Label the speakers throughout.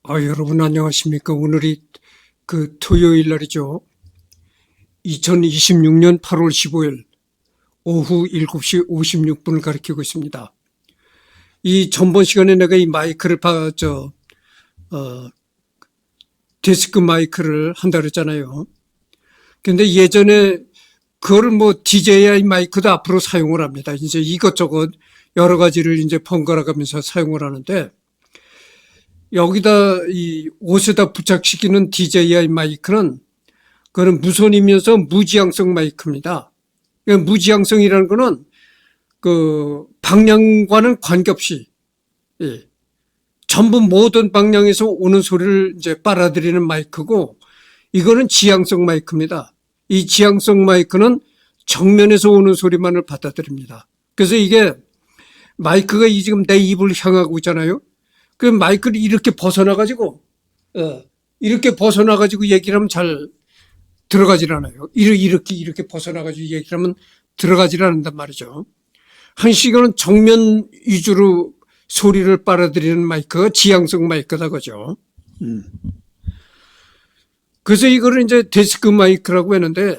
Speaker 1: 여러분 안녕하십니까. 오늘이 토요일 날이죠. 2026년 8월 15일 오후 7시 56분을 가리키고 있습니다. 이 전번 시간에 내가 이 마이크를 데스크 마이크를 한다 그랬잖아요. 근데 예전에 그거를 DJI 마이크도 앞으로 사용을 합니다. 이제 이것저것 여러 가지를 이제 번갈아 가면서 사용을 하는데, 여기다 이 옷에다 부착시키는 DJI 마이크는 그거는 무선이면서 무지향성 마이크입니다. 무지향성이라는 거는 방향과는 관계없이, 예, 전부 모든 방향에서 오는 소리를 이제 빨아들이는 마이크고, 이거는 지향성 마이크입니다. 이 지향성 마이크는 정면에서 오는 소리만을 받아들입니다. 그래서 이게 마이크가 지금 내 입을 향하고 있잖아요. 그 마이크를 이렇게 벗어나가지고 얘기를 하면 잘 들어가질 않아요. 이렇게 벗어나가지고 얘기를 하면 들어가질 않는단 말이죠. 한 시간은 정면 위주로 소리를 빨아들이는 마이크가 지향성 마이크다, 그죠? 그래서 이거를 이제 데스크 마이크라고 했는데,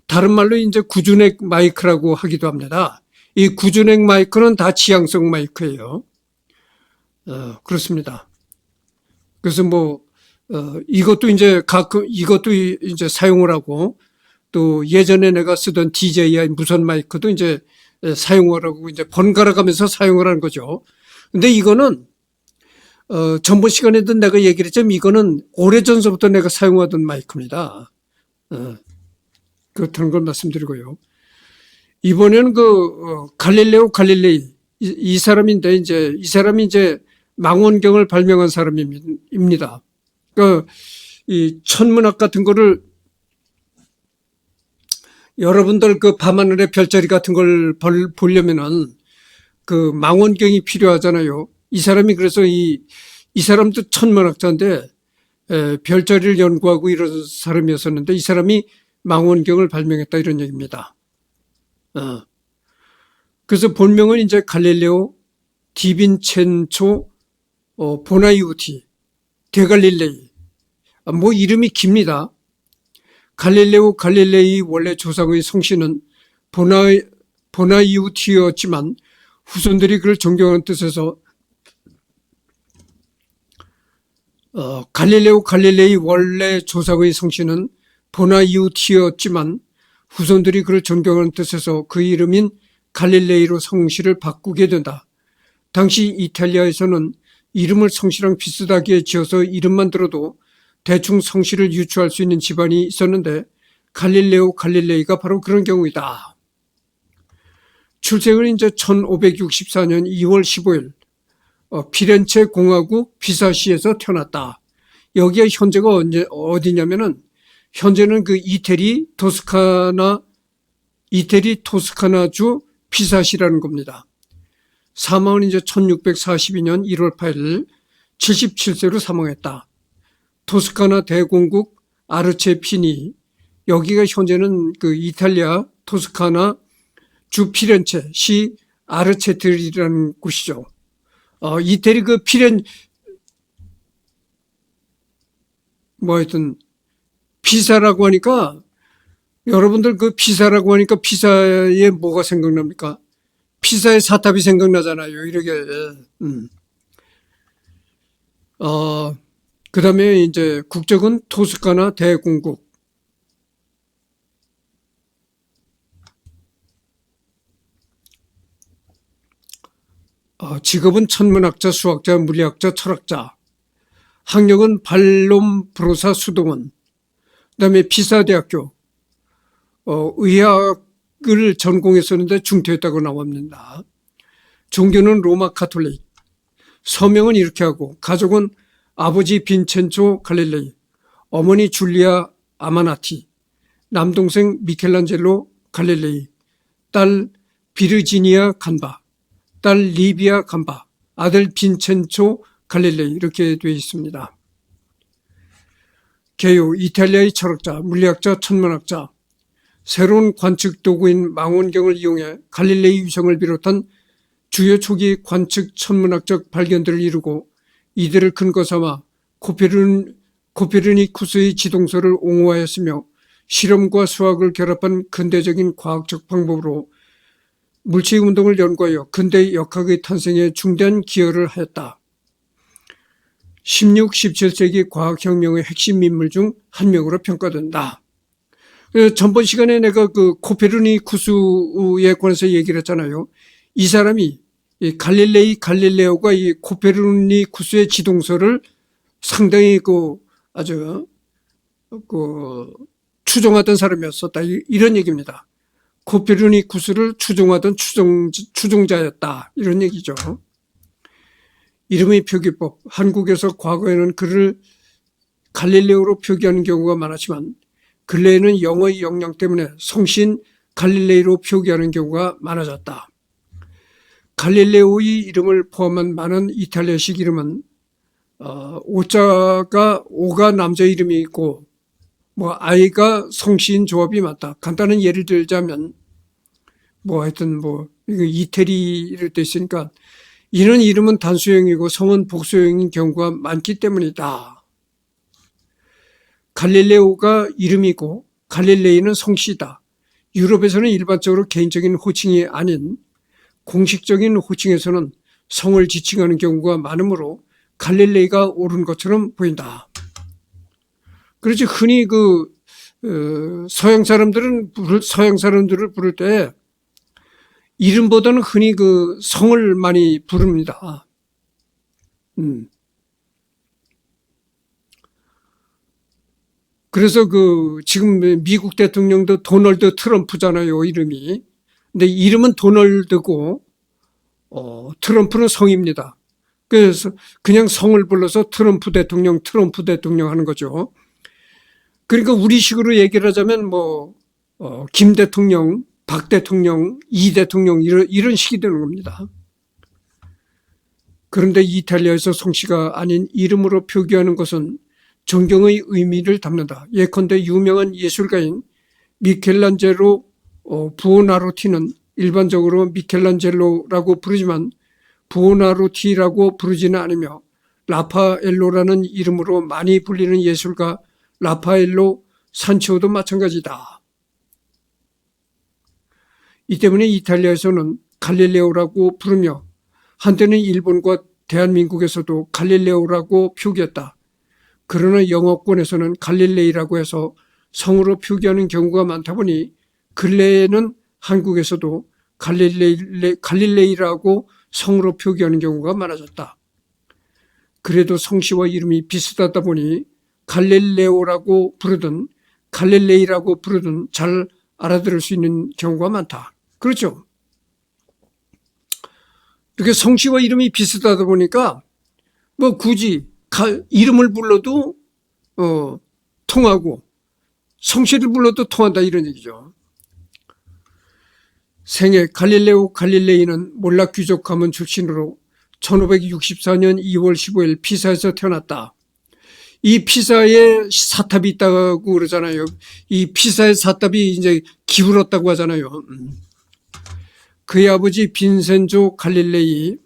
Speaker 1: 다른 말로 이제 구준액 마이크라고 하기도 합니다. 이 구준액 마이크는 다 지향성 마이크예요. 그렇습니다. 그래서 이것도 이제 사용을 하고, 또 예전에 내가 쓰던 DJI 무선 마이크도 이제 사용을 하고 이제 번갈아 가면서 사용을 하는 거죠. 근데 이거는, 전번 시간에도 내가 얘기를 했지만 이거는 오래전서부터 내가 사용하던 마이크입니다. 그렇다는 걸 말씀드리고요. 이번에는 갈릴레오 갈릴레이, 이 사람인데 이 사람이 망원경을 발명한 사람입니다. 이 천문학 같은 거를 여러분들 밤하늘의 별자리 같은 걸 보려면은 망원경이 필요하잖아요. 이 사람이 그래서 이 사람도 천문학자인데 별자리를 연구하고 이런 사람이었었는데, 이 사람이 망원경을 발명했다 이런 얘기입니다. 그래서 본명은 이제 갈릴레오 디빈첸초 보나이우티 데갈릴레이, 이름이 깁니다. 갈릴레오 갈릴레이 원래 조상의 성씨는 보나이우티였지만 후손들이 그를 존경하는 뜻에서 갈릴레오 갈릴레이 원래 조상의 성씨는 보나이우티였지만 후손들이 그를 존경하는 뜻에서 그 이름인 갈릴레이로 성씨를 바꾸게 된다. 당시 이탈리아에서는 이름을 성씨랑 비슷하게 지어서 이름만 들어도 대충 성씨를 유추할 수 있는 집안이 있었는데, 갈릴레오 갈릴레이가 바로 그런 경우이다. 출생은 이제 1564년 2월 15일 피렌체 공화국 피사시에서 태어났다. 여기가 현재가 어디냐면은, 현재는 이태리 토스카나주 피사시라는 겁니다. 사망은 이제 1642년 1월 8일 77세로 사망했다. 토스카나 대공국 아르체피니, 여기가 현재는 이탈리아 토스카나 주 피렌체 시 아르체트리라는 곳이죠. 이태리 하여튼 피사라고 하니까, 여러분들 피사라고 하니까 피사에 뭐가 생각납니까? 피사의 사탑이 생각나잖아요. 이렇게. 그 다음에 이제 국적은 토스카나 대공국. 직업은 천문학자, 수학자, 물리학자, 철학자. 학력은 발롬브로사 수동원. 그 다음에 피사대학교 의학을 전공했었는데 중퇴했다고 나옵니다. 종교는 로마 카톨릭. 서명은 이렇게 하고, 가족은 아버지 빈첸초 갈릴레이, 어머니 줄리아 아마나티, 남동생 미켈란젤로 갈릴레이, 딸 비르지니아 간바, 딸 리비아 간바, 아들 빈첸초 갈릴레이, 이렇게 되어 있습니다. 개요, 이탈리아의 철학자, 물리학자, 천문학자. 새로운 관측 도구인 망원경을 이용해 갈릴레이 위성을 비롯한 주요 초기 관측 천문학적 발견들을 이루고 이들을 근거 삼아 코페르니쿠스의 지동설을 옹호하였으며 실험과 수학을 결합한 근대적인 과학적 방법으로 물체의 운동을 연구하여 근대 역학의 탄생에 중대한 기여를 하였다. 16, 17세기 과학혁명의 핵심 인물 중 한 명으로 평가된다. 전번 시간에 내가 그 코페르니쿠스에 관해서 얘기를 했잖아요. 이 사람이 이 갈릴레오가 이 코페르니쿠스의 지동설을 상당히 아주 추종하던 사람이었었다. 이런 얘기입니다. 코페르니쿠스를 추종하던 추종자였다. 이런 얘기죠. 이름의 표기법. 한국에서 과거에는 그를 갈릴레오로 표기하는 경우가 많았지만 근래에는 영어의 역량 때문에 성신 갈릴레이로 표기하는 경우가 많아졌다. 갈릴레오의 이름을 포함한 많은 이탈리아식 이름은 오가 남자 이름이 있고 아이가 성씨인 조합이 많다. 간단한 예를 들자면 하여튼 이태리 이럴 때 있으니까 이런 이름은 단수형이고 성은 복수형인 경우가 많기 때문이다. 갈릴레오가 이름이고 갈릴레이는 성씨다. 유럽에서는 일반적으로 개인적인 호칭이 아닌 공식적인 호칭에서는 성을 지칭하는 경우가 많으므로 갈릴레이가 옳은 것처럼 보인다. 그렇지. 흔히 서양 사람들을 부를 때 이름보다는 흔히 성을 많이 부릅니다. 그래서 지금 미국 대통령도 도널드 트럼프잖아요, 이름이. 근데 이름은 도널드고, 트럼프는 성입니다. 그래서 그냥 성을 불러서 트럼프 대통령 하는 거죠. 그러니까 우리식으로 얘기를 하자면 김 대통령, 박 대통령, 이 대통령 이런 식이 되는 겁니다. 그런데 이탈리아에서 성씨가 아닌 이름으로 표기하는 것은 존경의 의미를 담는다. 예컨대 유명한 예술가인 미켈란젤로 부오나로티는 일반적으로 미켈란젤로라고 부르지만 부오나로티라고 부르지는 않으며 라파엘로라는 이름으로 많이 불리는 예술가 라파엘로 산치오도 마찬가지다. 이 때문에 이탈리아에서는 갈릴레오라고 부르며 한때는 일본과 대한민국에서도 갈릴레오라고 표기했다. 그러나 영어권에서는 갈릴레이라고 해서 성으로 표기하는 경우가 많다 보니 근래에는 한국에서도 갈릴레이라고 성으로 표기하는 경우가 많아졌다. 그래도 성씨와 이름이 비슷하다 보니 갈릴레오라고 부르든 갈릴레이라고 부르든 잘 알아들을 수 있는 경우가 많다. 그렇죠? 이렇게 성씨와 이름이 비슷하다 보니까 굳이 이름을 불러도 통하고 성씨를 불러도 통한다 이런 얘기죠. 생애 갈릴레오 갈릴레이는 몰락 귀족 가문 출신으로 1564년 2월 15일 피사에서 태어났다. 이 피사에 사탑이 있다고 그러잖아요. 이 피사의 사탑이 이제 기울었다고 하잖아요. 그의 아버지 빈센조 갈릴레이는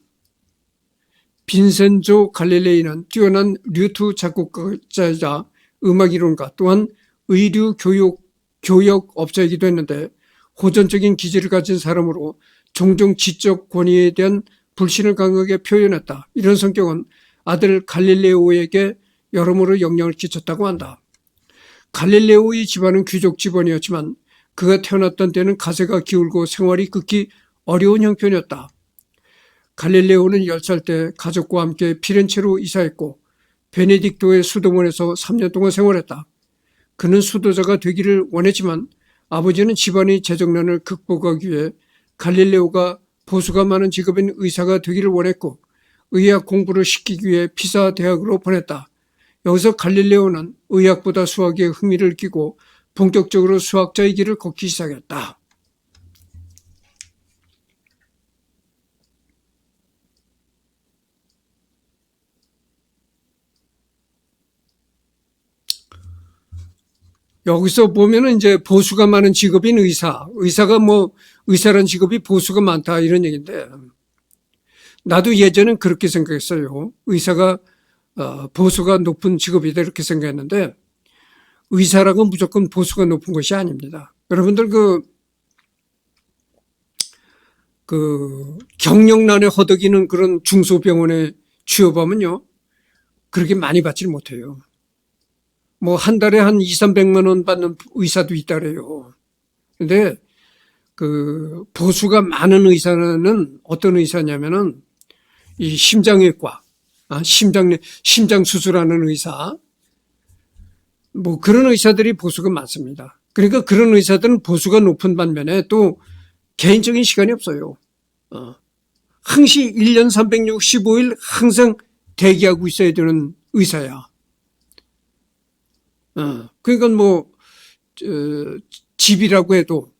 Speaker 1: 뛰어난 류트 작곡가이자 음악이론가 또한 의류 교역업자이기도 했는데 호전적인 기질을 가진 사람으로 종종 지적 권위에 대한 불신을 강하게 표현했다. 이런 성격은 아들 갈릴레오에게 여러모로 영향을 끼쳤다고 한다. 갈릴레오의 집안은 귀족 집안이었지만 그가 태어났던 때는 가세가 기울고 생활이 극히 어려운 형편이었다. 갈릴레오는 10살 때 가족과 함께 피렌체로 이사했고 베네딕토의 수도원에서 3년 동안 생활했다. 그는 수도자가 되기를 원했지만 아버지는 집안의 재정난을 극복하기 위해 갈릴레오가 보수가 많은 직업인 의사가 되기를 원했고 의학 공부를 시키기 위해 피사 대학으로 보냈다. 여기서 갈릴레오는 의학보다 수학에 흥미를 끼고 본격적으로 수학자의 길을 걷기 시작했다. 여기서 보면은 이제 보수가 많은 직업인 의사가 의사란 직업이 보수가 많다 이런 얘기인데 나도 예전엔 그렇게 생각했어요. 의사가 보수가 높은 직업이다 이렇게 생각했는데 의사라고 무조건 보수가 높은 것이 아닙니다. 여러분들 경력난에 허덕이는 그런 중소병원에 취업하면요. 그렇게 많이 받질 못해요. 뭐 한 달에 한 200~300만 원 받는 의사도 있다래요. 근데 보수가 많은 의사는 어떤 의사냐면은 이 심장외과, 심장 수술하는 의사, 뭐 그런 의사들이 보수가 많습니다. 그러니까 그런 의사들은 보수가 높은 반면에 또 개인적인 시간이 없어요. 항시 1년 365일 항상 대기하고 있어야 되는 의사야. 그러니까 뭐 집이라고 해도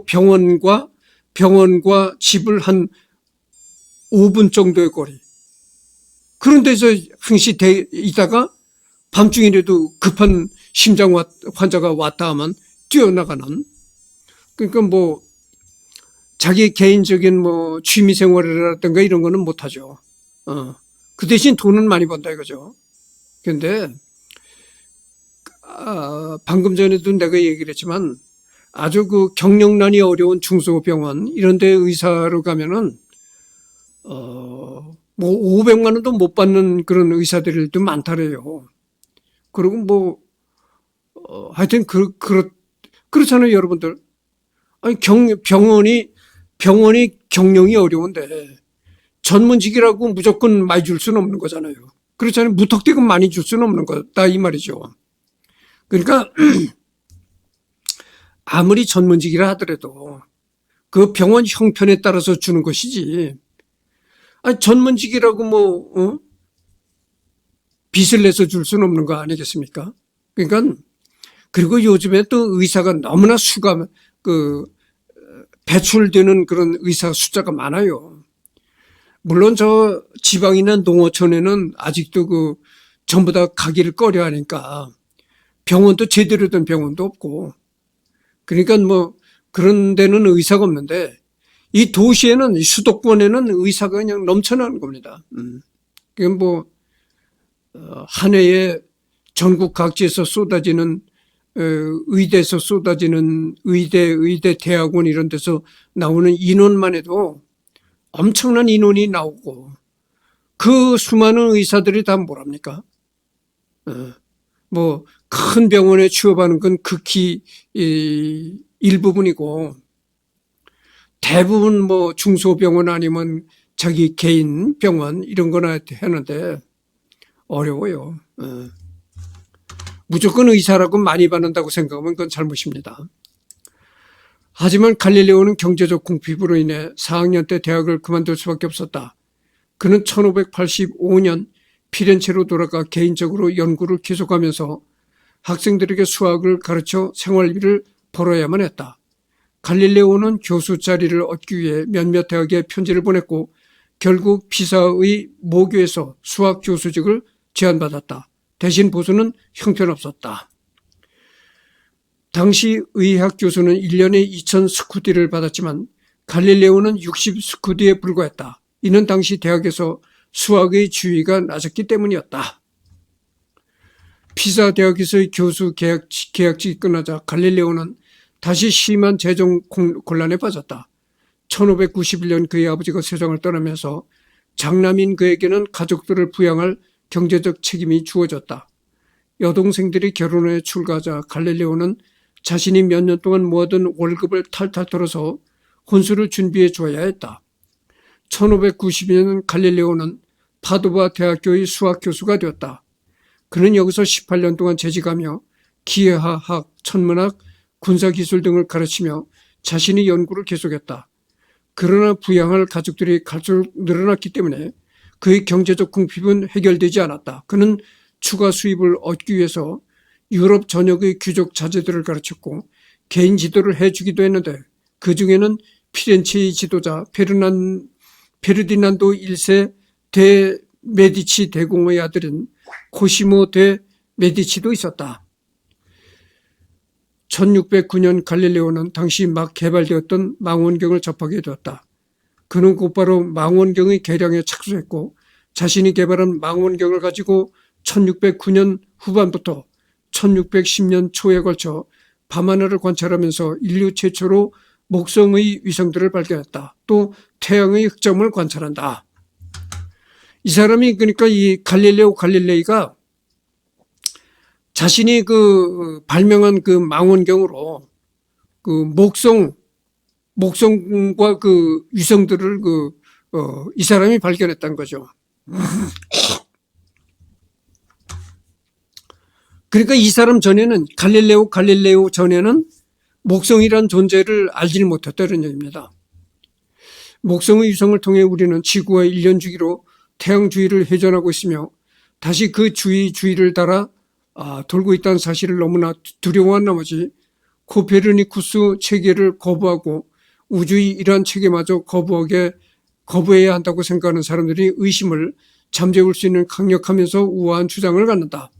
Speaker 1: 병원과 집을 한 5분 정도의 거리. 그런 데서 항시 있다가 밤중이라도 급한 심장 환자가 왔다 하면 뛰어나가는. 그러니까 뭐 자기 개인적인 뭐 취미 생활이라든가 이런 거는 못하죠. 그 대신 돈은 많이 번다 이거죠. 그런데 방금 전에도 내가 얘기를 했지만 아주 경력난이 어려운 중소병원 이런 데 의사로 가면은 뭐 500만 원도 못 받는 그런 의사들도 많다래요. 그리고 뭐 하여튼 그렇잖아요, 여러분들. 아니 병원이 경영이 어려운데 전문직이라고 무조건 많이 줄 수는 없는 거잖아요. 그렇잖아요. 무턱대고 많이 줄 수는 없는 거다 이 말이죠. 그러니까 아무리 전문직이라 하더라도 그 병원 형편에 따라서 주는 것이지. 아니 전문직이라고 빚을 내서 줄 수는 없는 거 아니겠습니까? 그러니까 그리고 요즘에 또 의사가 너무나 배출되는 그런 의사 숫자가 많아요. 물론 저 지방이나 농어촌에는 아직도 전부 다 가기를 꺼려 하니까 병원도 제대로 된 병원도 없고 그러니까 뭐 그런 데는 의사가 없는데 이 도시에는 이 수도권에는 의사가 그냥 넘쳐나는 겁니다. 그러니까 뭐 한 해에 전국 각지에서 쏟아지는 의대에서 쏟아지는 의대 대학원 이런 데서 나오는 인원만 해도 엄청난 인원이 나오고 그 수많은 의사들이 다 뭐랍니까? 뭐 큰 병원에 취업하는 건 극히 일부분이고 대부분 뭐 중소병원 아니면 자기 개인 병원 이런 거나 하는데 어려워요. 무조건 의사라고 많이 받는다고 생각하면 그건 잘못입니다. 하지만 갈릴레오는 경제적 궁핍으로 인해 4학년 때 대학을 그만둘 수밖에 없었다. 그는 1585년 피렌체로 돌아가 개인적으로 연구를 계속하면서 학생들에게 수학을 가르쳐 생활비를 벌어야만 했다. 갈릴레오는 교수 자리를 얻기 위해 몇몇 대학에 편지를 보냈고 결국 피사의 모교에서 수학 교수직을 제안받았다. 대신 보수는 형편없었다. 당시 의학 교수는 1년에 2,000 스쿠디를 받았지만 갈릴레오는 60 스쿠디에 불과했다. 이는 당시 대학에서 수학의 지위가 낮았기 때문이었다. 피사 대학에서의 교수 계약직이 끝나자 갈릴레오는 다시 심한 재정 곤란에 빠졌다. 1591년 그의 아버지가 세상을 떠나면서 장남인 그에게는 가족들을 부양할 경제적 책임이 주어졌다. 여동생들이 결혼해 출가하자 갈릴레오는 자신이 몇 년 동안 모아둔 월급을 탈탈 털어서 혼수를 준비해 줘야 했다. 1592년 갈릴레오는 파도바 대학교의 수학 교수가 되었다. 그는 여기서 18년 동안 재직하며 기하학, 천문학, 군사기술 등을 가르치며 자신의 연구를 계속했다. 그러나 부양할 가족들이 갈수록 늘어났기 때문에 그의 경제적 궁핍은 해결되지 않았다. 그는 추가 수입을 얻기 위해서 유럽 전역의 귀족 자제들을 가르쳤고 개인 지도를 해주기도 했는데 그 중에는 피렌체의 지도자 페르디난도 1세 대 메디치 대공의 아들인 코시모 대 메디치도 있었다. 1609년 갈릴레오는 당시 막 개발되었던 망원경을 접하게 되었다. 그는 곧바로 망원경의 개량에 착수했고 자신이 개발한 망원경을 가지고 1609년 후반부터 1610년 초에 걸쳐 밤하늘을 관찰하면서 인류 최초로 목성의 위성들을 발견했다. 또 태양의 흑점을 관찰한다. 이 사람이 그러니까 이 갈릴레오 갈릴레이가 자신이 그 발명한 그 망원경으로 그 목성과 그 위성들을 이 사람이 발견했다는 거죠. 그러니까 이 사람 전에는 갈릴레오 전에는 목성이란 존재를 알지를 못했다는 얘기입니다. 목성의 위성을 통해 우리는 지구와 일년 주기로 태양 주위를 회전하고 있으며 다시 그 주위를 따라 돌고 있다는 사실을 너무나 두려워한 나머지 코페르니쿠스 체계를 거부하고 우주의 이러한 체계마저 거부해야 한다고 생각하는 사람들이 의심을 잠재울 수 있는 강력하면서 우아한 주장을 갖는다.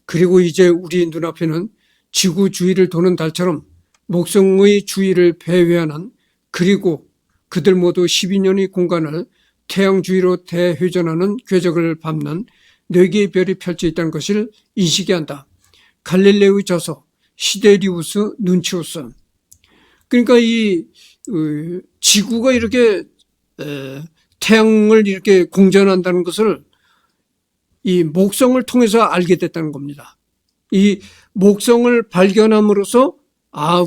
Speaker 1: 그리고 이제 우리 눈앞에는 지구 주위를 도는 달처럼 목성의 주위를 배회하는, 그리고 그들 모두 12년의 공간을 태양 주위로 대회전하는 궤적을 밟는 4개의 별이 펼쳐 있다는 것을 인식해야 한다. 갈릴레오의 저서 시데리우스 눈치우스. 그러니까 이 지구가 이렇게 태양을 이렇게 공전한다는 것을 이 목성을 통해서 알게 됐다는 겁니다. 이 목성을 발견함으로써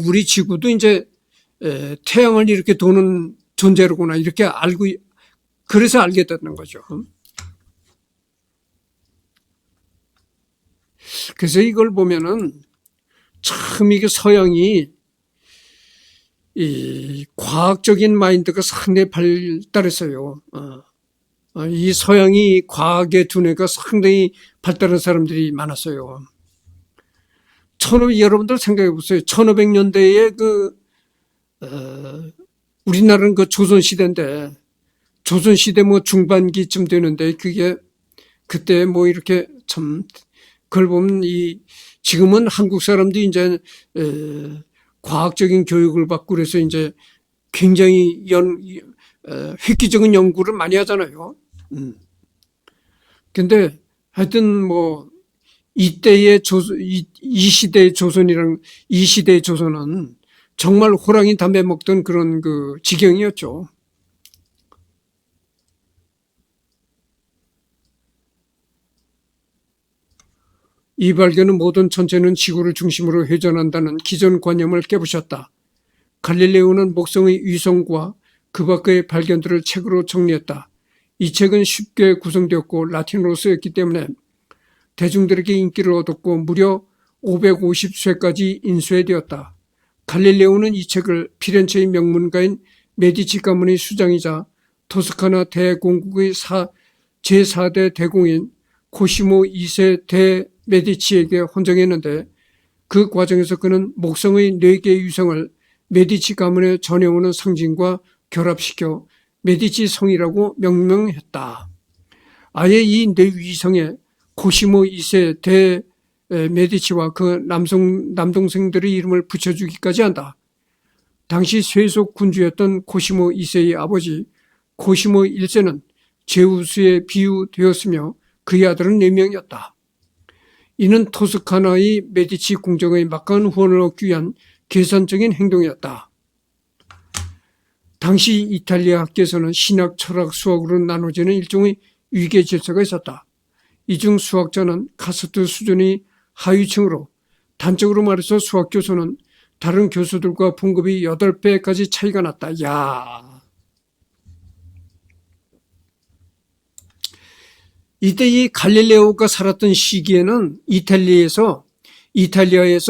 Speaker 1: 우리 지구도 이제 태양을 이렇게 도는 존재로구나 이렇게 그래서 알게 됐는 거죠. 그래서 이걸 보면은 참 이게 서양이 이 과학적인 마인드가 상당히 발달했어요. 이 서양이 과학의 두뇌가 상당히 발달한 사람들이 많았어요. 여러분들 생각해 보세요. 1500년대에 우리나라는 그 조선시대인데, 조선시대 중반기쯤 되는데, 그때 이렇게 그걸 보면 지금은 한국 사람들이 이제, 과학적인 교육을 받고 그래서 이제 굉장히 획기적인 연구를 많이 하잖아요. 근데 하여튼 이 시대의 조선은 정말 호랑이 담배 먹던 그런 지경이었죠. 이 발견은 모든 천체는 지구를 중심으로 회전한다는 기존 관념을 깨부셨다. 갈릴레오는 목성의 위성과 그 밖의 발견들을 책으로 정리했다. 이 책은 쉽게 구성되었고 라틴어로 쓰였기 때문에 대중들에게 인기를 얻었고 무려 550쇄까지 인쇄되었다. 갈릴레오는 이 책을 피렌체의 명문가인 메디치 가문의 수장이자 토스카나 대공국의 제4대 대공인 코시모 2세 대 메디치에게 헌정했는데, 그 과정에서 그는 목성의 4개의 위성을 메디치 가문의 전해오는 상징과 결합시켜 메디치 성이라고 명명했다. 아예 이 4위성에 코시모 2세 대 메디치와 그 남동생들의 이름을 붙여주기까지 한다. 당시 쇄속 군주였던 코시모 2세의 아버지 코시모 1세는 제우스에 비유되었으며 그의 아들은 4명이었다. 이는 토스카나의 메디치 궁정의 막강한 후원을 얻기 위한 계산적인 행동이었다. 당시 이탈리아 학계에서는 신학, 철학, 수학으로 나눠지는 일종의 위계 질서가 있었다. 이 중 수학자는 카스트 수준의 하위층으로, 단적으로 말해서 수학 교수는 다른 교수들과 분급이 8배까지 차이가 났다. 이때 이 갈릴레오가 살았던 시기에는 이탈리아에서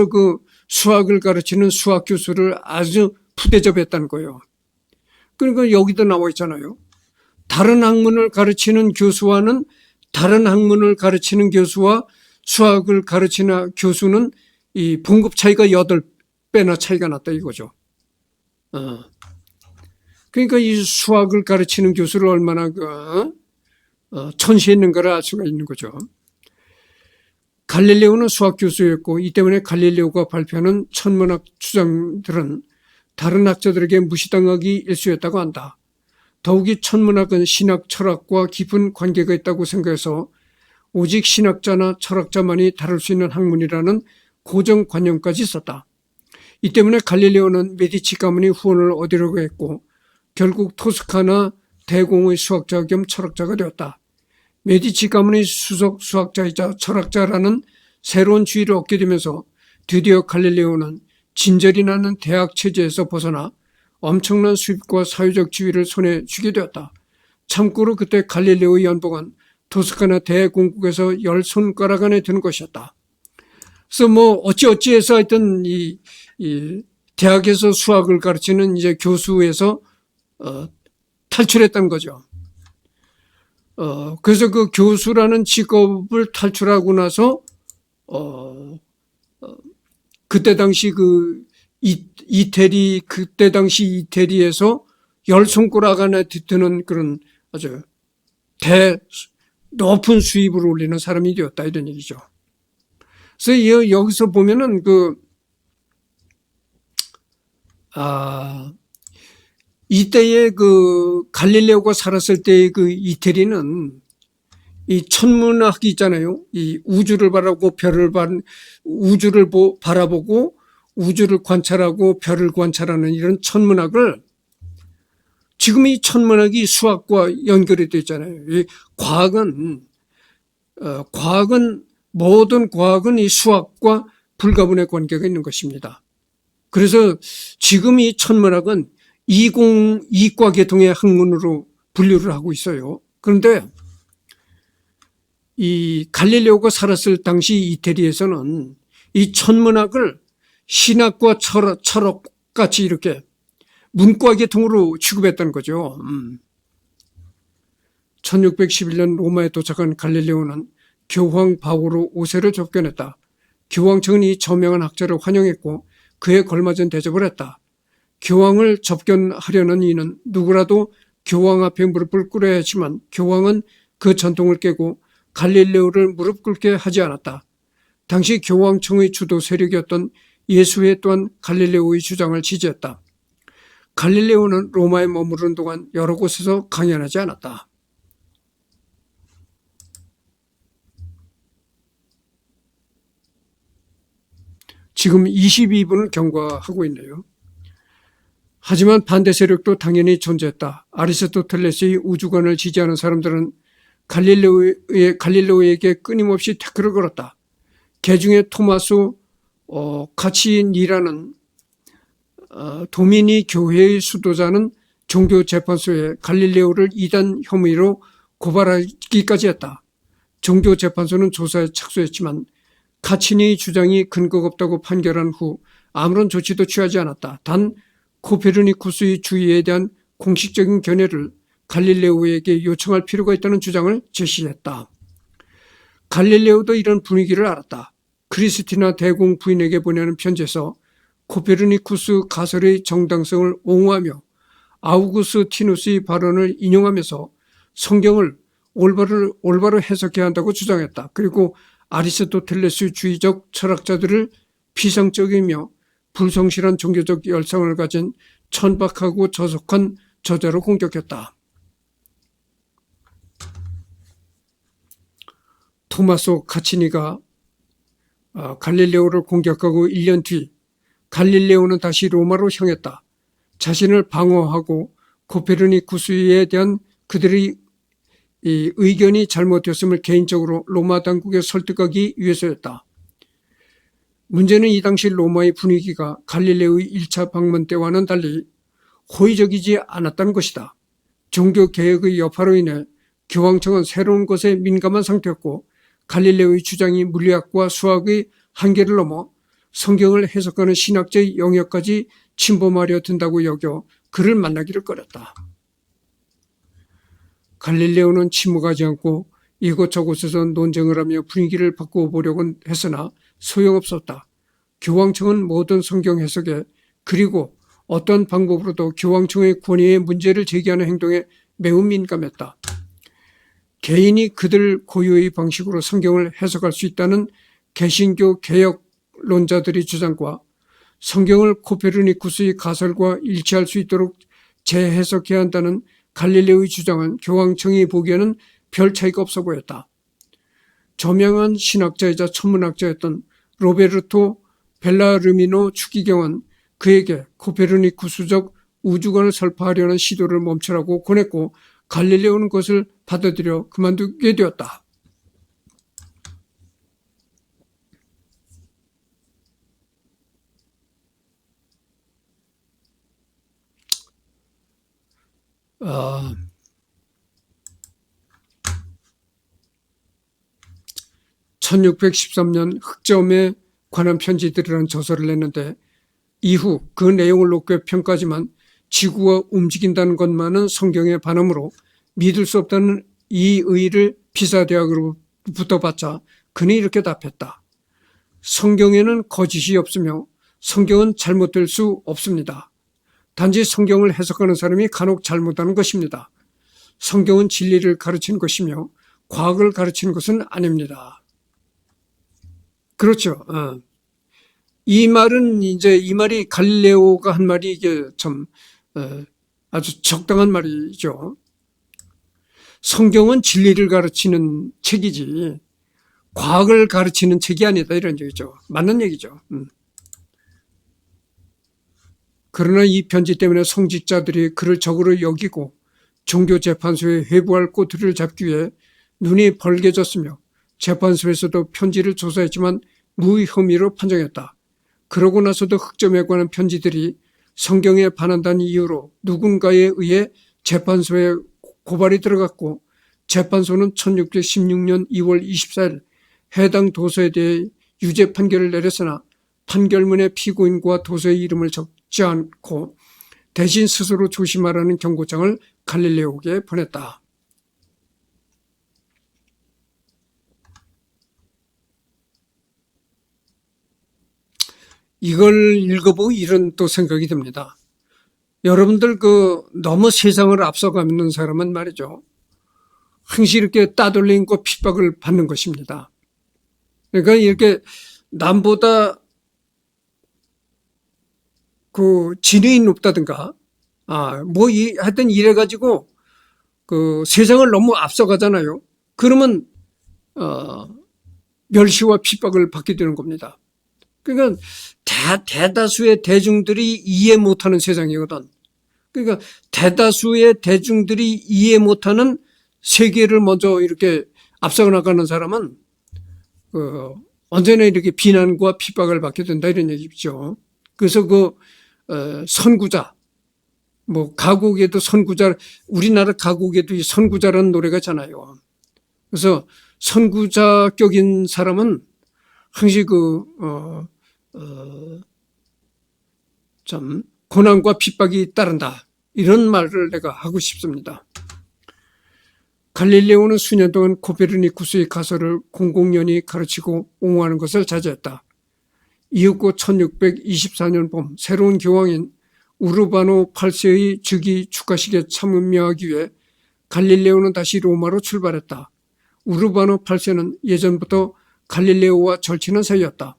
Speaker 1: 그 수학을 가르치는 수학 교수를 아주 푸대접했다는 거예요. 그러니까 여기도 나와 있잖아요. 다른 학문을 가르치는 교수와 수학을 가르치는 교수는 이 분급 차이가 8배나 차이가 났다 이거죠. 그러니까 이 수학을 가르치는 교수를 얼마나 천시했는가를 알 수가 있는 거죠. 갈릴레오는 수학 교수였고, 이 때문에 갈릴레오가 발표하는 천문학 주장들은 다른 학자들에게 무시당하기 일쑤였다고 한다. 더욱이 천문학은 신학, 철학과 깊은 관계가 있다고 생각해서 오직 신학자나 철학자만이 다룰 수 있는 학문이라는 고정관념까지 있었다. 이 때문에 갈릴레오는 메디치 가문이 후원을 얻으려고 했고 결국 토스카나 대공의 수학자 겸 철학자가 되었다. 메디치 가문의 수석 수학자이자 철학자라는 새로운 지위를 얻게 되면서 드디어 갈릴레오는 진절이 나는 대학 체제에서 벗어나 엄청난 수입과 사회적 지위를 손에 쥐게 되었다. 참고로 그때 갈릴레오의 연봉은 토스카나 대공국에서 10손가락 안에 드는 것이었다. 그래서 뭐 어찌어찌해서 하여튼 이 대학에서 수학을 가르치는 이제 교수에서 탈출했다는 거죠. 그래서 그 교수라는 직업을 탈출하고 나서 그때 당시 그때 당시 이태리에서 10손가락 안에 드는 그런 아주 높은 수입을 올리는 사람이 되었다 이런 얘기죠. 그래서 여기서 보면은 이때의 갈릴레오가 살았을 때의 이태리는 이 천문학이 있잖아요. 이 우주를 바라보고 우주를 관찰하고 별을 관찰하는 이런 천문학을 지금 이 천문학이 수학과 연결이 되어 있잖아요. 이 모든 과학은 이 수학과 불가분의 관계가 있는 것입니다. 그래서 지금 이 천문학은 이과 계통의 학문으로 분류를 하고 있어요. 그런데 이 갈릴레오가 살았을 당시 이태리에서는 이 천문학을 신학과 철학같이 이렇게 문과 계통으로 취급했다는 거죠. 1611년 로마에 도착한 갈릴레오는 교황 바오로 5세를 접견했다. 교황청은 이 저명한 학자를 환영했고 그에 걸맞은 대접을 했다. 교황을 접견하려는 이는 누구라도 교황 앞에 무릎을 꿇어야 했지만 교황은 그 전통을 깨고 갈릴레오를 무릎 꿇게 하지 않았다. 당시 교황청의 주도 세력이었던 예수회 또한 갈릴레오의 주장을 지지했다. 갈릴레오는 로마에 머무르는 동안 여러 곳에서 강연하지 않았다. 지금 22분을 경과하고 있네요. 하지만 반대 세력도 당연히 존재했다. 아리스토텔레스의 우주관을 지지하는 사람들은 갈릴레오에게 끊임없이 태클을 걸었다. 개중에 토마소 카치니라는 도미니 교회의 수도자는 종교재판소에 갈릴레오를 이단 혐의로 고발하기까지 했다. 종교재판소는 조사에 착수했지만 카치니의 주장이 근거가 없다고 판결한 후 아무런 조치도 취하지 않았다. 단 코페르니쿠스의 주의에 대한 공식적인 견해를 갈릴레오에게 요청할 필요가 있다는 주장을 제시했다. 갈릴레오도 이런 분위기를 알았다. 크리스티나 대공 부인에게 보내는 편지에서 코페르니쿠스 가설의 정당성을 옹호하며 아우구스티누스의 발언을 인용하면서 성경을 올바로 해석해야 한다고 주장했다. 그리고 아리스토텔레스 주의적 철학자들을 피상적이며 불성실한 종교적 열성을 가진 천박하고 저속한 저자로 공격했다. 토마소 카치니가 갈릴레오를 공격하고 1년 뒤 갈릴레오는 다시 로마로 향했다. 자신을 방어하고 코페르니쿠스에 대한 그들의 이 의견이 잘못되었음을 개인적으로 로마 당국에 설득하기 위해서였다. 문제는 이 당시 로마의 분위기가 갈릴레오의 1차 방문 때와는 달리 호의적이지 않았다는 것이다. 종교개혁의 여파로 인해 교황청은 새로운 것에 민감한 상태였고 갈릴레오의 주장이 물리학과 수학의 한계를 넘어 성경을 해석하는 신학자의 영역까지 침범하려 든다고 여겨 그를 만나기를 꺼렸다. 갈릴레오는 침묵하지 않고 이곳저곳에서 논쟁을 하며 분위기를 바꿔보려고 했으나 소용없었다. 교황청은 모든 성경 해석에 그리고 어떤 방법으로도 교황청의 권위에 문제를 제기하는 행동에 매우 민감했다. 개인이 그들 고유의 방식으로 성경을 해석할 수 있다는 개신교 개혁론자들의 주장과 성경을 코페르니쿠스의 가설과 일치할 수 있도록 재해석해야 한다는 갈릴레오의 주장은 교황청이 보기에는 별 차이가 없어 보였다. 저명한 신학자이자 천문학자였던 로베르토 벨라르미노 추기경은 그에게 코페르니쿠스적 우주관을 설파하려는 시도를 멈추라고 권했고 갈릴레오는 그것을 받아들여 그만두게 되었다. 아, 1613년 흑점에 관한 편지들이라는 저서를 냈는데 이후 그 내용을 높게 평가하지만 지구가 움직인다는 것만은 성경의 반함으로 믿을 수 없다는 이 의의를 피사대학으로부터 받자 그는 이렇게 답했다. 성경에는 거짓이 없으며 성경은 잘못될 수 없습니다. 단지 성경을 해석하는 사람이 간혹 잘못하는 것입니다. 성경은 진리를 가르치는 것이며 과학을 가르치는 것은 아닙니다. 그렇죠. 이 말이 갈릴레오가 한 말이 이게 참 아주 적당한 말이죠. 성경은 진리를 가르치는 책이지 과학을 가르치는 책이 아니다 이런 얘기죠. 맞는 얘기죠. 그러나 이 편지 때문에 성직자들이 그를 적으로 여기고 종교재판소에 회부할 꼬투리를 잡기 위해 눈이 벌게졌으며 재판소에서도 편지를 조사했지만 무혐의로 판정했다. 그러고 나서도 흑점에 관한 편지들이 성경에 반한다는 이유로 누군가에 의해 재판소에 고발이 들어갔고 재판소는 1616년 2월 24일 해당 도서에 대해 유죄 판결을 내렸으나 판결문에 피고인과 도서의 이름을 적지 않고 대신 스스로 조심하라는 경고장을 갈릴레오에게 보냈다. 이걸 읽어보고 이런 또 생각이 듭니다. 여러분들 너무 세상을 앞서가는 사람은 말이죠. 항상 이렇게 따돌림과 핍박을 받는 것입니다. 그러니까 이렇게 남보다 지능이 높다든가, 하여튼 이래가지고 세상을 너무 앞서가잖아요. 그러면, 멸시와 핍박을 받게 되는 겁니다. 그러니까 대다수의 대중들이 이해 못하는 세상이거든. 그러니까 대다수의 대중들이 이해 못하는 세계를 먼저 이렇게 앞서 나가는 사람은 언제나 이렇게 비난과 핍박을 받게 된다 이런 얘기죠. 그래서 선구자, 가곡에도 선구자, 우리나라 가곡에도 이 선구자라는 노래가 있잖아요. 그래서 선구자격인 사람은 항상 참 고난과 핍박이 따른다. 이런 말을 내가 하고 싶습니다. 갈릴레오는 수년 동안 코페르니쿠스의 가설을 공공연히 가르치고 옹호하는 것을 자제했다. 이윽고 1624년 봄 새로운 교황인 우르바노 8세의 즉위 축하식에 참여하기 위해 갈릴레오는 다시 로마로 출발했다. 우르바노 8세는 예전부터 갈릴레오와 절친한 사이였다.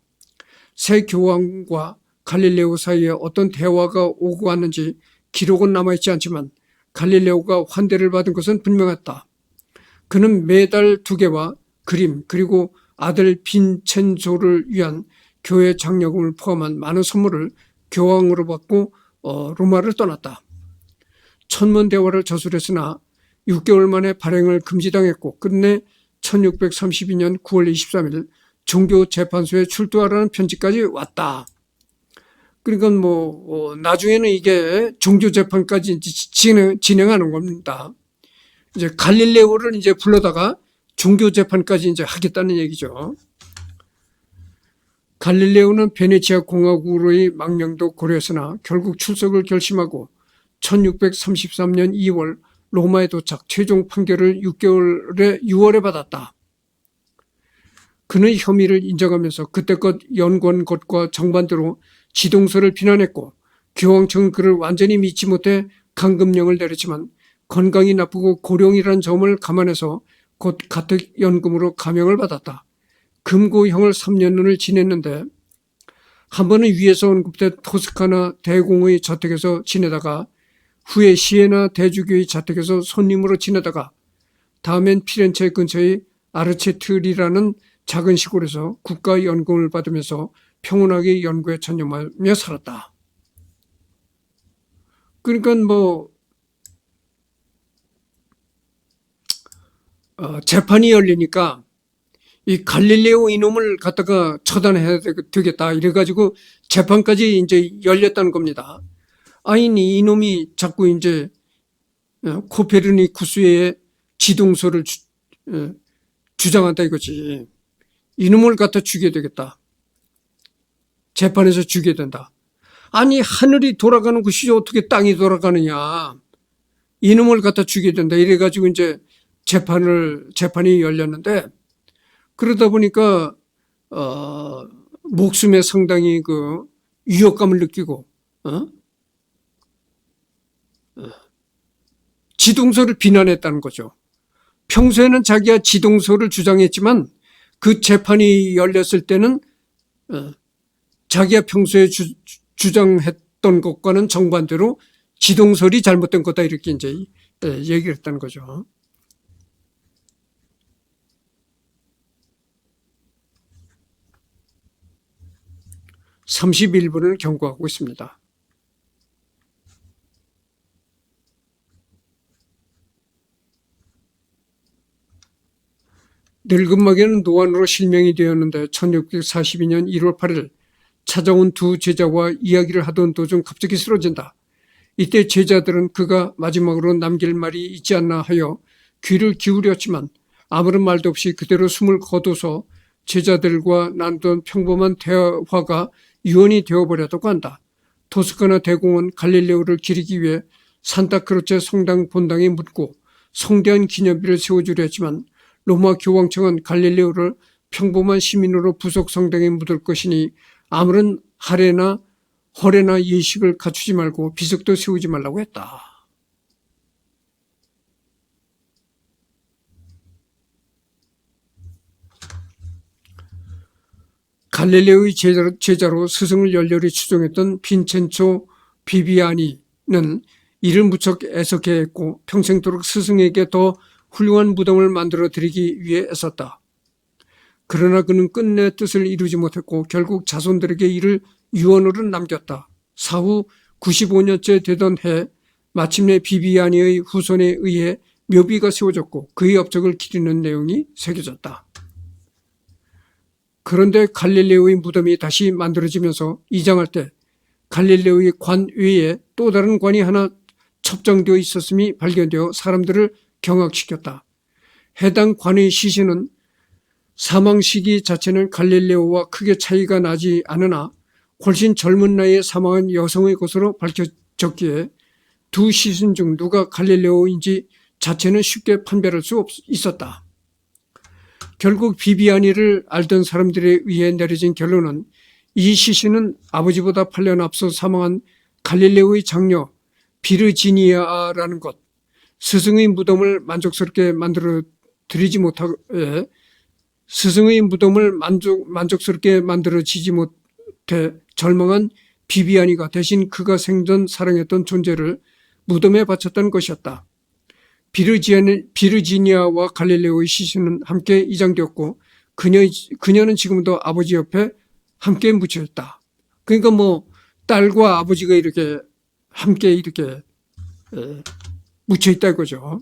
Speaker 1: 새 교황과 갈릴레오 사이에 어떤 대화가 오고 갔는지 기록은 남아있지 않지만 갈릴레오가 환대를 받은 것은 분명했다. 그는 매달 2개와 그림 그리고 아들 빈첸조를 위한 교회 장려금을 포함한 많은 선물을 교황으로 받고 로마를 떠났다. 천문대화를 저술했으나 6개월 만에 발행을 금지당했고 끝내 1632년 9월 23일 종교재판소에 출두하라는 편지까지 왔다. 그러니까 나중에는 이게 종교재판까지 진행하는 겁니다. 이제 갈릴레오를 이제 불러다가 종교재판까지 이제 하겠다는 얘기죠. 갈릴레오는 베네치아 공화국으로의 망명도 고려했으나 결국 출석을 결심하고 1633년 2월 로마에 도착, 최종 판결을 6월에 받았다. 그는 혐의를 인정하면서 그때껏 연구한 것과 정반대로 지동서를 비난했고 교황청은 그를 완전히 믿지 못해 감금령을 내렸지만 건강이 나쁘고 고령이라는 점을 감안해서 곧 가택연금으로 감형을 받았다. 금고형을 3년을 지냈는데 한 번은 위에서 언급된 토스카나 대공의 저택에서 지내다가 후에 시에나 대주교의 자택에서 손님으로 지내다가 다음엔 피렌체 근처의 아르체트리라는 작은 시골에서 국가 연금을 받으면서 평온하게 연구에 전념하며 살았다. 그러니까 재판이 열리니까 이 갈릴레오 이놈을 갖다가 처단해야 되겠다 이래가지고 재판까지 이제 열렸다는 겁니다. 아니 이놈이 자꾸 이제 코페르니쿠스의 지동설을 주장한다 이거지. 이놈을 갖다 죽여야 되겠다. 재판에서 죽여야 된다. 아니 하늘이 돌아가는 것이 어떻게 땅이 돌아가느냐. 이놈을 갖다 죽여야 된다. 이래가지고 이제 재판이 열렸는데 그러다 보니까 목숨에 상당히 그 위협감을 느끼고 지동설을 비난했다는 거죠. 평소에는 자기가 지동설을 주장했지만 그 재판이 열렸을 때는 자기가 평소에 주장했던 것과는 정반대로 지동설이 잘못된 거다 이렇게 이제 얘기를 했다는 거죠. (31분을) 경고하고 있습니다. 늙은 마귀는 노안으로 실명이 되었는데 1642년 1월 8일 찾아온 두 제자와 이야기를 하던 도중 갑자기 쓰러진다. 이때 제자들은 그가 마지막으로 남길 말이 있지 않나 하여 귀를 기울였지만 아무런 말도 없이 그대로 숨을 거둬서 제자들과 나누던 평범한 대화가 유언이 되어버렸다고 한다. 토스카나 대공은 갈릴레오를 기리기 위해 산타크로체 성당 본당에 묻고 성대한 기념비를 세워주려 했지만 로마 교황청은 갈릴레오를 평범한 시민으로 부속 성당에 묻을 것이니 아무런 할애나 허례나 예식을 갖추지 말고 비석도 세우지 말라고 했다. 갈릴레오의 제자로 스승을 열렬히 추종했던 빈첸초 비비아니는 이를 무척 애석해했고 평생도록 스승에게 더 훌륭한 무덤을 만들어 드리기 위해 애썼다. 그러나 그는 끝내 뜻을 이루지 못했고 결국 자손들에게 이를 유언으로 남겼다. 사후 95년째 되던 해 마침내 비비아니의 후손에 의해 묘비가 세워졌고 그의 업적을 기리는 내용이 새겨졌다. 그런데 갈릴레오의 무덤이 다시 만들어지면서 이장할 때 갈릴레오의 관 외에 또 다른 관이 하나 첩정되어 있었음이 발견되어 사람들을 경악시켰다. 해당 관의 시신은 사망 시기 자체는 갈릴레오와 크게 차이가 나지 않으나 훨씬 젊은 나이에 사망한 여성의 것으로 밝혀졌기에 두 시신 중 누가 갈릴레오인지 자체는 쉽게 판별할 수 있었다. 결국 비비아니를 알던 사람들에 의해 내려진 결론은 이 시신은 아버지보다 8년 앞서 사망한 갈릴레오의 장녀 비르지니아라는 것, 스승의 무덤을 만족스럽게 만들어 드리지 못하고 스승의 무덤을 만족스럽게 만들어지지 못해 절망한 비비아니가 대신 그가 생전 사랑했던 존재를 무덤에 바쳤던 것이었다. 비르지니아와 갈릴레오의 시신은 함께 이장되었고 그녀는 지금도 아버지 옆에 함께 묻혀있다. 그러니까 딸과 아버지가 이렇게 함께 이렇게 묻혀있다 이거죠.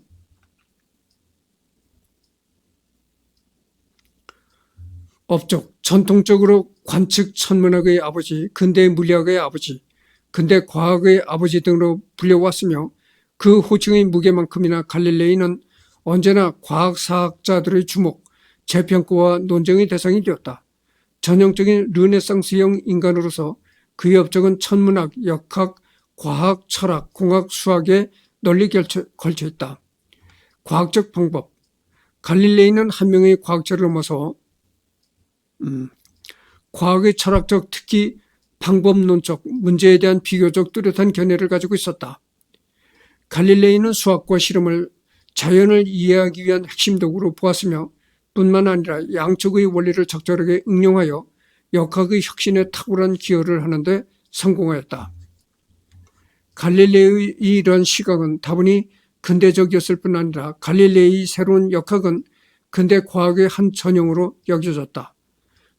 Speaker 1: 업적, 전통적으로 관측 천문학의 아버지, 근대 물리학의 아버지, 근대 과학의 아버지 등으로 불려왔으며 그 호칭의 무게만큼이나 갈릴레이는 언제나 과학사학자들의 주목, 재평가와 논쟁의 대상이 되었다. 전형적인 르네상스형 인간으로서 그의 업적은 천문학, 역학, 과학, 철학, 공학, 수학에 널리 걸쳐 있다. 과학적 방법, 갈릴레이는 한 명의 과학자를 넘어서 과학의 철학적, 특히 방법론적, 문제에 대한 비교적 뚜렷한 견해를 가지고 있었다. 갈릴레이는 수학과 실험을 자연을 이해하기 위한 핵심 도구로 보았으며 뿐만 아니라 양쪽의 원리를 적절하게 응용하여 역학의 혁신에 탁월한 기여를 하는 데 성공하였다. 갈릴레이의 이런 시각은 다분히 근대적이었을 뿐 아니라 갈릴레이의 새로운 역학은 근대 과학의 한 전형으로 여겨졌다.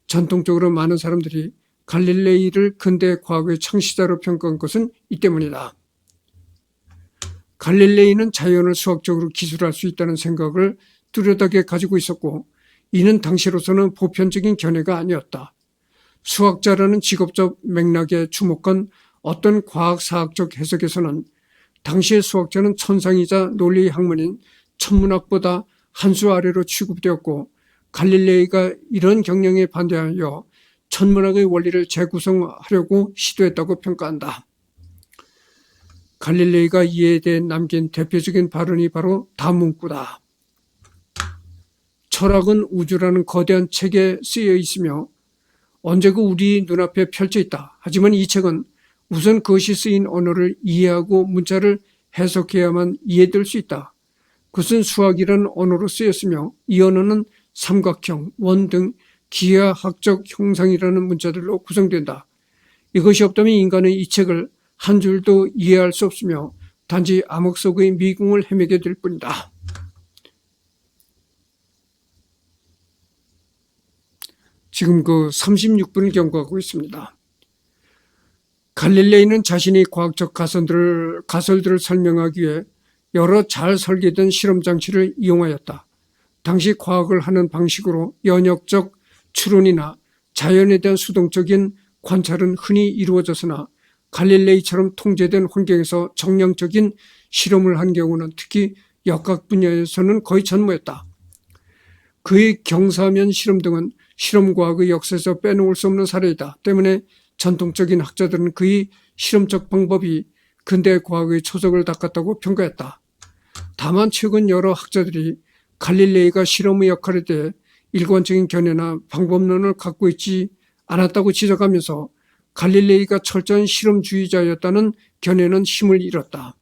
Speaker 1: 전통적으로 많은 사람들이 갈릴레이를 근대 과학의 창시자로 평가한 것은 이 때문이다. 갈릴레이는 자연을 수학적으로 기술할 수 있다는 생각을 뚜렷하게 가지고 있었고, 이는 당시로서는 보편적인 견해가 아니었다. 수학자라는 직업적 맥락에 주목한 어떤 과학사학적 해석에서는 당시의 수학자는 천상이자 논리 학문인 천문학보다 한 수 아래로 취급되었고, 갈릴레이가 이런 경향에 반대하여 천문학의 원리를 재구성하려고 시도했다고 평가한다. 갈릴레이가 이에 대해 남긴 대표적인 발언이 바로 다음 문구다. 철학은 우주라는 거대한 책에 쓰여 있으며 언제고 우리 눈앞에 펼쳐 있다. 하지만 이 책은 우선 그것이 쓰인 언어를 이해하고 문자를 해석해야만 이해될 수 있다. 그것은 수학이라는 언어로 쓰였으며 이 언어는 삼각형, 원 등 기하학적 형상이라는 문자들로 구성된다. 이것이 없다면 인간은 이 책을 한 줄도 이해할 수 없으며 단지 암흑 속의 미궁을 헤매게 될 뿐이다. 지금 그 36분을 경고하고 있습니다. 갈릴레이는 자신의 과학적 가설들을 설명하기 위해 여러 잘 설계된 실험 장치를 이용하였다. 당시 과학을 하는 방식으로 연역적 추론이나 자연에 대한 수동적인 관찰은 흔히 이루어졌으나 갈릴레이처럼 통제된 환경에서 정량적인 실험을 한 경우는 특히 역학 분야에서는 거의 전무했다. 그의 경사면 실험 등은 실험과학의 역사에서 빼놓을 수 없는 사례이다. 때문에 전통적인 학자들은 그의 실험적 방법이 근대 과학의 초석을 닦았다고 평가했다. 다만 최근 여러 학자들이 갈릴레이가 실험의 역할에 대해 일관적인 견해나 방법론을 갖고 있지 않았다고 지적하면서 갈릴레이가 철저한 실험주의자였다는 견해는 힘을 잃었다.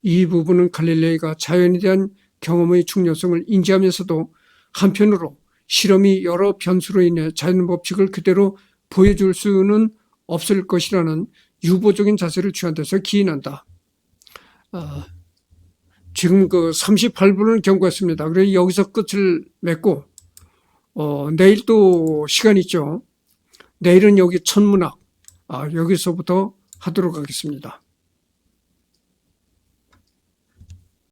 Speaker 1: 이 부분은 갈릴레이가 자연에 대한 경험의 중요성을 인지하면서도 한편으로 실험이 여러 변수로 인해 자연 법칙을 그대로 보여줄 수는 없을 것이라는 유보적인 자세를 취한 데서 기인한다. 지금 그 38분을 경고했습니다. 그래서 여기서 끝을 맺고 내일 또 시간 있죠. 내일은 여기 천문학 여기서부터 하도록 하겠습니다.